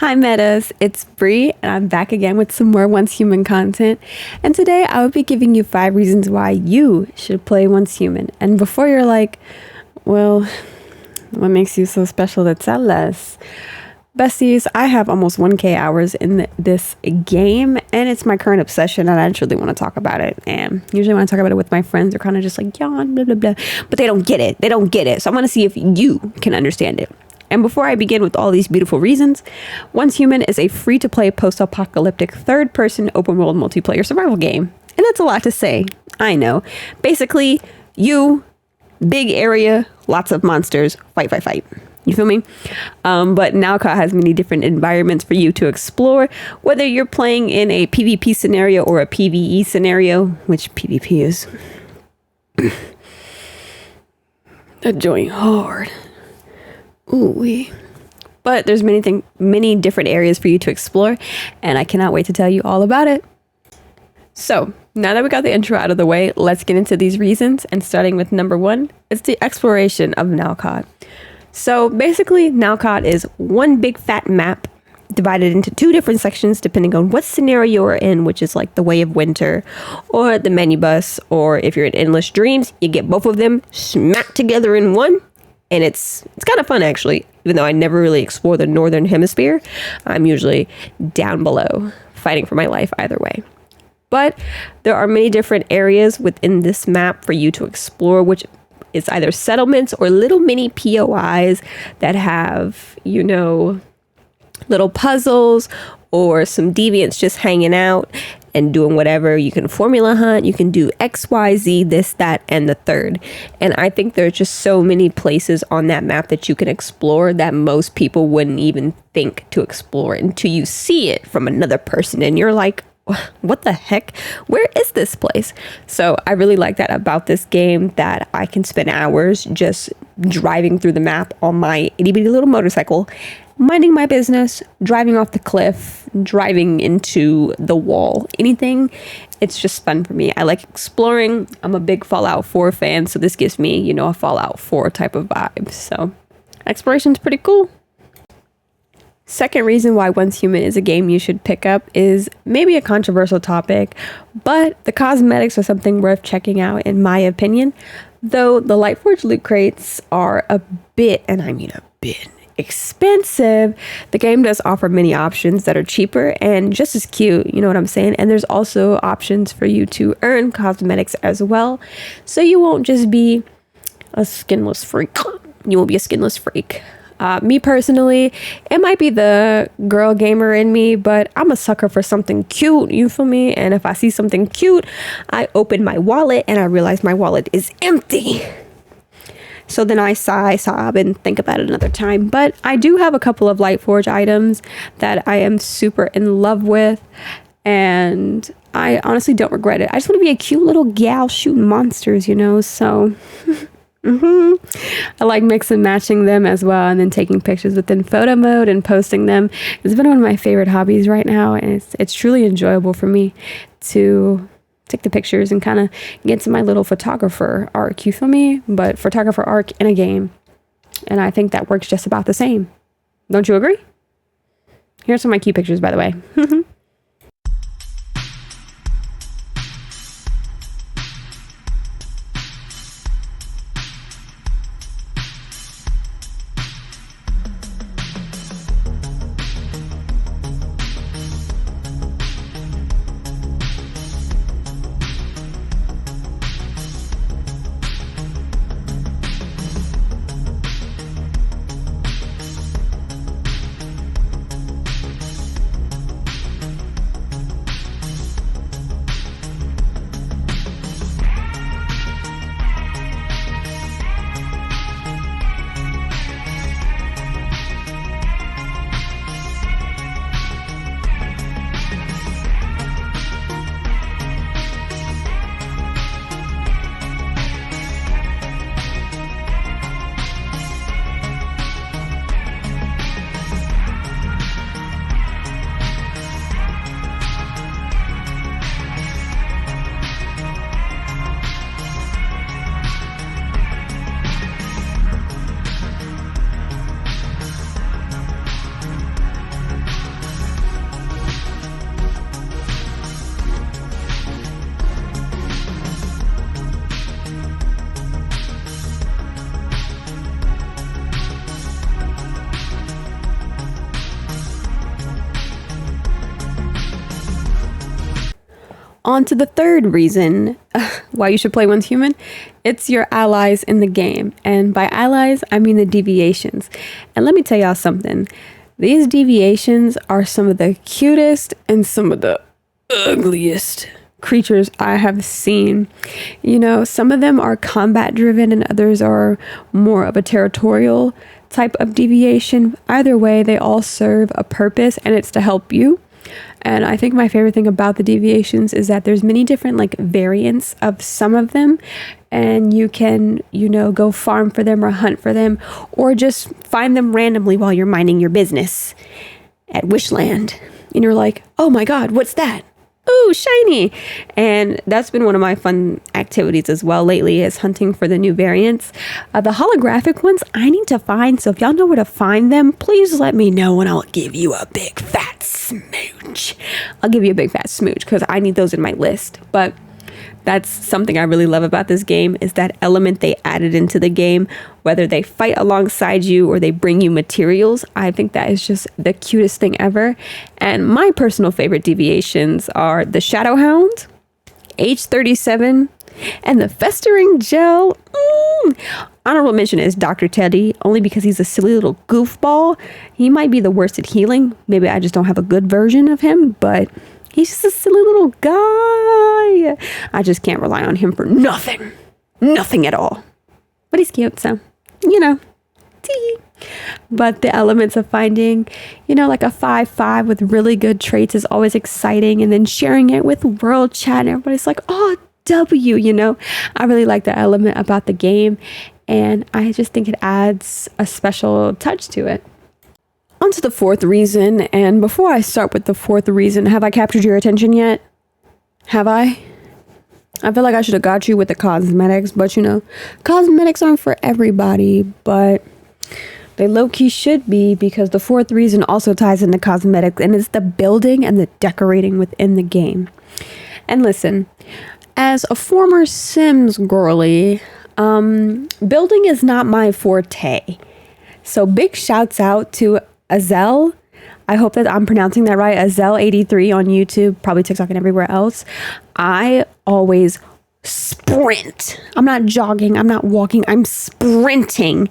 Hi Metas, it's Bree and I'm back again with some more Once Human content. And today I will be giving you 5 reasons why you should play Once Human. And before you're like, well, what makes you so special to tell us? Besties, I have almost 1K hours in this game and it's my current obsession and I truly want to talk about it. And usually when I talk about it with my friends, they're kind of just like, yawn, blah, blah, blah. But they don't get it. So I want to see if you can understand it. And before I begin with all these beautiful reasons, Once Human is a free-to-play post-apocalyptic third-person open-world multiplayer survival game. And that's a lot to say. I know. Basically, big area, lots of monsters, fight. You feel me? But Nowcott has many different environments for you to explore, whether you're playing in a PvP scenario or a PvE scenario, which PvP is a joint hard. Ooh-wee. But there's many different areas for you to explore, and I cannot wait to tell you all about it. So, now that we got the intro out of the way, let's get into these reasons, and starting with number 1, it's the exploration of Nowcott. So, basically, Nowcott is one big fat map divided into 2 different sections depending on what scenario you're in, which is like the Way of Winter or the Menu Bus, or if you're in Endless Dreams, you get both of them smacked together in one. And it's kind of fun, actually, even though I never really explore the Northern Hemisphere. I'm usually down below, fighting for my life either way. But there are many different areas within this map for you to explore, which is either settlements or little mini POIs that have, little puzzles or some deviants just hanging out and doing whatever. You can formula hunt, you can do X, Y, Z, this, that, and the third. And I think there's just so many places on that map that you can explore that most people wouldn't even think to explore until you see it from another person and you're like, what the heck? Where is this place? So I really like that about this game, that I can spend hours just driving through the map on my itty bitty little motorcycle, minding my business, driving off the cliff, driving into the wall, anything. It's just fun for me. I like exploring. I'm a big Fallout 4 fan, so this gives me, a Fallout 4 type of vibe. So exploration's pretty cool. Second reason why Once Human is a game you should pick up is maybe a controversial topic, but the cosmetics are something worth checking out in my opinion. Though the Lightforge loot crates are a bit, and I mean a bit, expensive, the game does offer many options that are cheaper and just as cute, you know what I'm saying? And there's also options for you to earn cosmetics as well, so you won't just be a skinless freak. You won't be a skinless freak. Me personally, it might be the girl gamer in me, but I'm a sucker for something cute, you feel me? And if I see something cute, I open my wallet and I realize my wallet is empty. So then I sob and think about it another time. But I do have a couple of Lightforge items that I am super in love with, and I honestly don't regret it. I just want to be a cute little gal shooting monsters, so... I like mix and matching them as well, and then taking pictures within photo mode and posting them. It's been one of my favorite hobbies right now, and it's truly enjoyable for me to take the pictures and kind of get to my little photographer arc, you feel me? But photographer arc in a game, and I think that works just about the same. Don't you agree? Here's some of my cute pictures, by the way. On to the third reason why you should play Once Human. It's your allies in the game. And by allies, I mean the deviations. And let me tell y'all something. These deviations are some of the cutest and some of the ugliest creatures I have seen. You know, some of them are combat driven and others are more of a territorial type of deviation. Either way, they all serve a purpose, and it's to help you. And I think my favorite thing about the deviations is that there's many different like variants of some of them, and you can, you know, go farm for them or hunt for them or just find them randomly while you're minding your business at Wishland. And you're like, oh my God, what's that? Ooh, shiny. And that's been one of my fun activities as well lately, is hunting for the new variants. The holographic ones I need to find. So if y'all know where to find them, please let me know and I'll give you a big fat smooch. I'll give you a big fat smooch because I need those in my list. But that's something I really love about this game, is that element they added into the game, whether they fight alongside you or they bring you materials. I think that is just the cutest thing ever. And my personal favorite deviations are the Shadow Hound, H37, and the Festering Gel. Honorable mention is Dr. Teddy, only because he's a silly little goofball. He might be the worst at healing. Maybe I just don't have a good version of him, but he's just a silly little guy. I just can't rely on him for nothing. Nothing at all. But he's cute, so, you know. Tee. But the elements of finding, you know, like a 5/5 with really good traits is always exciting. And then sharing it with world chat and everybody's like, oh, W, you know. I really like the element about the game. And I just think it adds a special touch to it. On to the fourth reason, and before I start with the fourth reason, have I captured your attention yet? Have I? I feel like I should have got you with the cosmetics, but you know, cosmetics aren't for everybody, but they low-key should be, because the fourth reason also ties into cosmetics, and it's the building and the decorating within the game. And listen, as a former Sims girly, building is not my forte. So big shouts out to Azel. I hope that I'm pronouncing that right. Azel83 on YouTube, probably TikTok and everywhere else. I always sprint. I'm not jogging. I'm not walking. I'm sprinting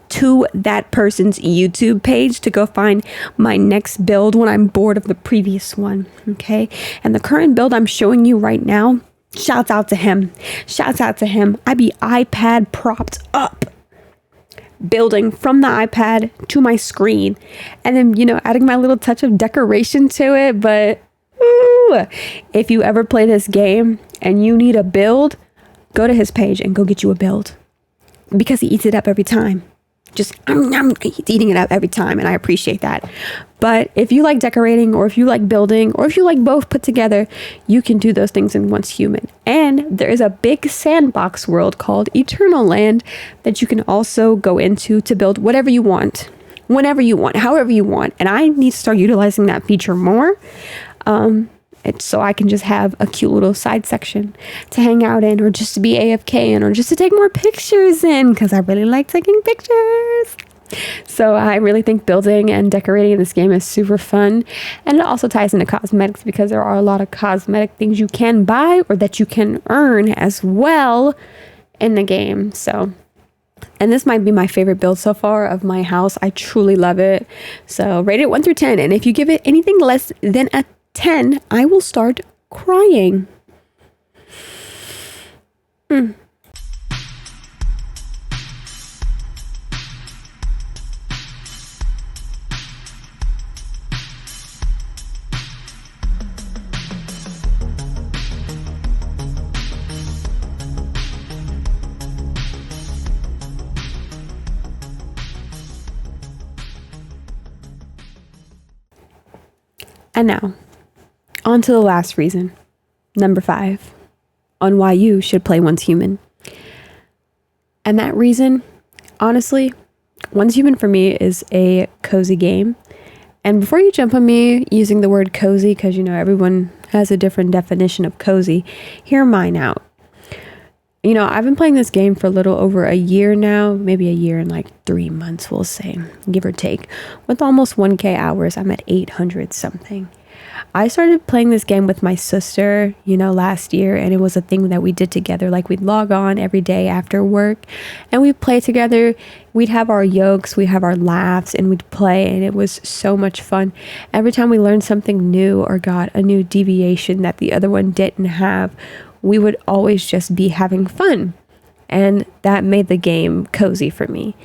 to that person's YouTube page to go find my next build when I'm bored of the previous one. Okay. And the current build I'm showing you right now, shouts out to him. Shouts out to him. I be iPad propped up, building from the iPad to my screen, and then, you know, adding my little touch of decoration to it. But ooh, if you ever play this game and you need a build, go to his page and go get you a build, because he eats it up every time. Just he's eating it up every time, and I appreciate that. But if you like decorating, or if you like building, or if you like both put together, you can do those things in Once Human. And there is a big sandbox world called Eternal Land that you can also go into to build whatever you want, whenever you want, however you want. And I need to start utilizing that feature more. It's so I can just have a cute little side section to hang out in, or just to be AFK in, or just to take more pictures in, because I really like taking pictures. So I really think building and decorating in this game is super fun. And it also ties into cosmetics, because there are a lot of cosmetic things you can buy or that you can earn as well in the game. So, and this might be my favorite build so far of my house. I truly love it. So rate it 1 through 10. And if you give it anything less than a 10, I will start crying. And now, on to the last reason, number 5, on why you should play Once Human. And that reason, honestly, Once Human for me is a cozy game. And before you jump on me using the word cozy, because you know everyone has a different definition of cozy, hear mine out. You know, I've been playing this game for a little over a year now, maybe a year and like 3 months, we'll say, give or take. With almost 1K hours, I'm at 800 something. I started playing this game with my sister, last year, and it was a thing that we did together. Like, we'd log on every day after work and we'd play together. We'd have our jokes, we'd have our laughs, and we'd play, and it was so much fun. Every time we learned something new or got a new deviation that the other one didn't have, we would always just be having fun. And that made the game cozy for me.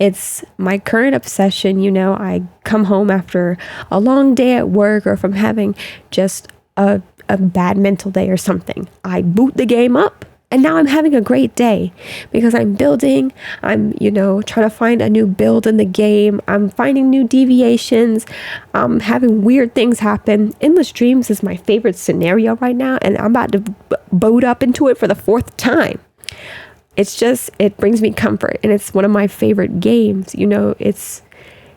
It's my current obsession. I come home after a long day at work, or if I'm having just a bad mental day or something, I boot the game up, and now I'm having a great day because I'm building. I'm, trying to find a new build in the game. I'm finding new deviations. I'm having weird things happen. Endless Dreams is my favorite scenario right now, and I'm about to boat up into it for the 4th time. It brings me comfort, and it's one of my favorite games. It's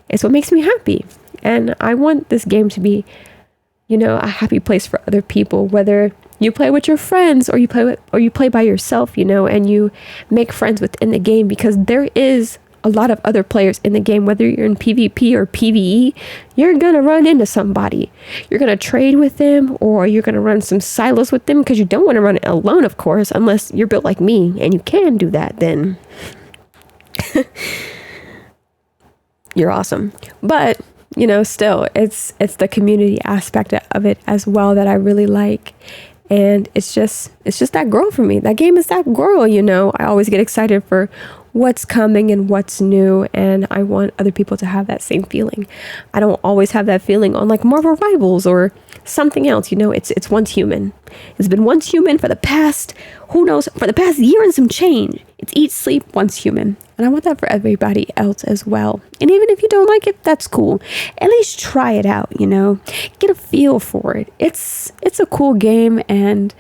what makes me happy. And I want this game to be, a happy place for other people, whether you play with your friends or you play by yourself, and you make friends within the game, because there is a lot of other players in the game. Whether you're in PvP or PvE, you're going to run into somebody. You're going to trade with them, or you're going to run some silos with them, because you don't want to run it alone, of course, unless you're built like me and you can do that, then you're awesome. But, still, it's the community aspect of it as well that I really like. And it's just that girl for me. That game is that girl, I always get excited for what's coming and what's new, and I want other people to have that same feeling. I don't always have that feeling on like Marvel Rivals or something else. It's Once Human. It's been Once Human for the past, for the past year and some change. It's Eat, Sleep, Once Human. And I want that for everybody else as well. And even if you don't like it, that's cool. At least try it out, get a feel for it. It's a cool game, and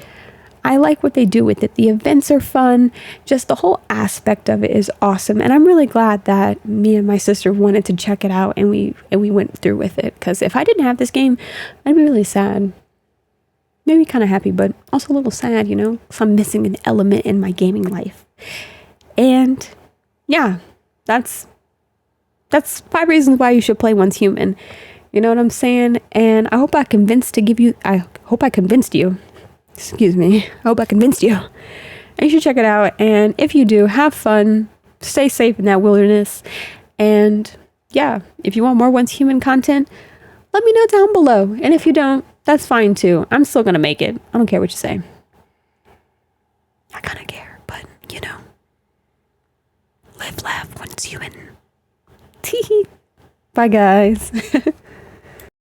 I like what they do with it. The events are fun. Just the whole aspect of it is awesome. And I'm really glad that me and my sister wanted to check it out, and we went through with it. Because if I didn't have this game, I'd be really sad. Maybe kind of happy, but also a little sad, because I'm missing an element in my gaming life. And yeah, that's 5 reasons why you should play Once Human. You know what I'm saying? And I hope I convinced you. Excuse me. I hope I convinced you. And you should check it out. And if you do, have fun. Stay safe in that wilderness. And yeah, if you want more Once Human content, let me know down below. And if you don't, that's fine too. I'm still going to make it. I don't care what you say. I kind of care, but live, laugh, Once Human. Bye, guys.